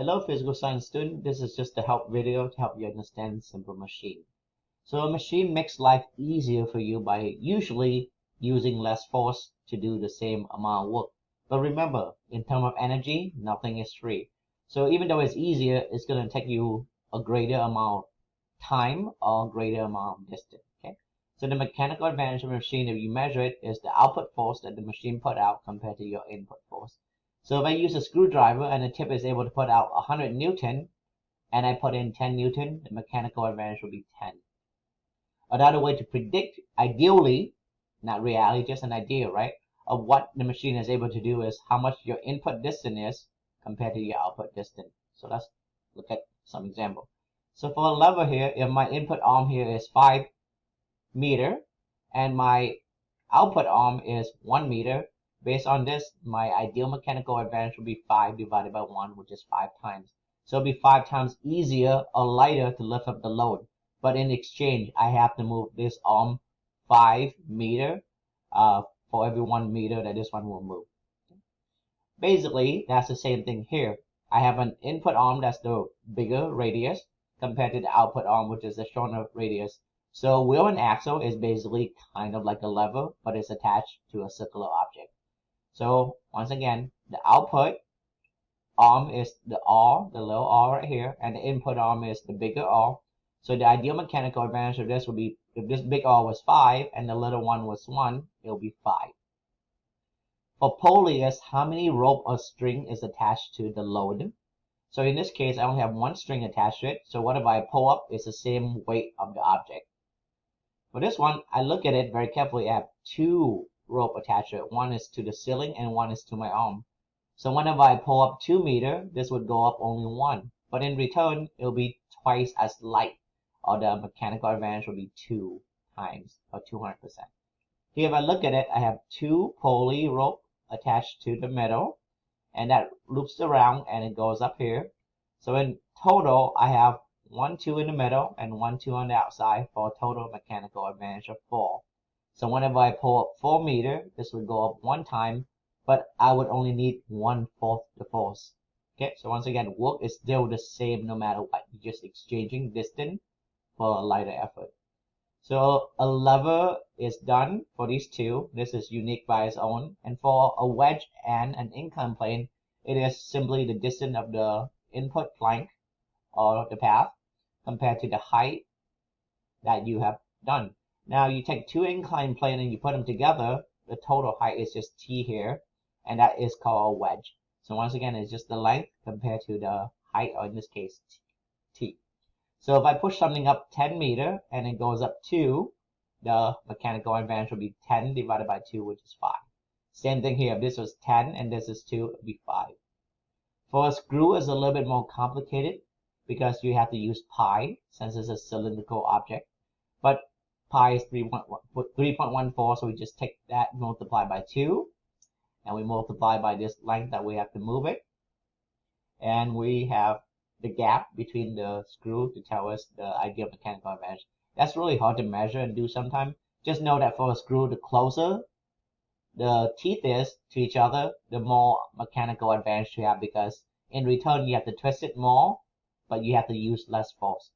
Hello physical science student, this is just a help video to help you understand simple machine. So a machine makes life easier for you by usually using less force to do the same amount of work. But remember, in terms of energy, nothing is free. So even though it's easier, it's going to take you a greater amount of time or greater amount of distance. Okay? So the mechanical advantage of a machine, if you measure it, is the output force that the machine put out compared to your input force. So if I use a screwdriver and the tip is able to put out 100 Newton and I put in 10 Newton, the mechanical advantage will be 10. Another way to predict, ideally, not reality, just an idea, right, of what the machine is able to do is how much your input distance is compared to your output distance. So let's look at some example. So for a lever here, if my input arm here is 5 meter and my output arm is 1 meter, based on this, my ideal mechanical advantage will be 5 divided by 1, which is 5 times. So it'll be 5 times easier or lighter to lift up the load. But in exchange, I have to move this arm 5 meter for every 1 meter that this one will move. Basically, that's the same thing here. I have an input arm that's the bigger radius compared to the output arm, which is the shorter radius. So wheel and axle is basically kind of like a lever, but it's attached to a circular object. So once again, the output arm is the R, the little R right here, and the input arm is the bigger R. So the ideal mechanical advantage of this would be, if this big R was 5 and the little one was 1, it will be 5. For pulley is how many rope or string is attached to the load. So in this case, I only have one string attached to it. So whatever I pull up is the same weight of the object. For this one, I look at it very carefully. I have 2 rope attached to it. One is to the ceiling and one is to my arm. So whenever I pull up 2 meter, this would go up only 1. But in return, it will be twice as light, or the mechanical advantage will be 2 times, or 200%. Here, if I look at it, I have 2 pulley rope attached to the middle, and that loops around and it goes up here. So in total, I have 1, 2 in the middle and 1, 2 on the outside for a total mechanical advantage of 4. So whenever I pull up 4 meter, this would go up 1 time, but I would only need 1/4 the force. Okay, so once again, work is still the same no matter what. You're just exchanging distance for a lighter effort. So a lever is done for these two. This is unique by its own. And for a wedge and an incline plane, it is simply the distance of the input plank or the path compared to the height that you have done. Now you take 2 inclined planes and you put them together, the total height is just t here, and that is called a wedge. So once again, it's just the length compared to the height, or in this case, t. So if I push something up 10 meter and it goes up 2, the mechanical advantage will be 10 divided by 2, which is 5. Same thing here. If this was 10 and this is 2, it would be 5. For a screw, it's a little bit more complicated because you have to use pi since it's a cylindrical object. But pi is 3.14, so we just take that, multiply by 2, and we multiply by this length that we have to move it. And we have the gap between the screw to tell us the ideal mechanical advantage. That's really hard to measure and do sometimes. Just know that for a screw, the closer the teeth is to each other, the more mechanical advantage you have, because in return you have to twist it more, but you have to use less force.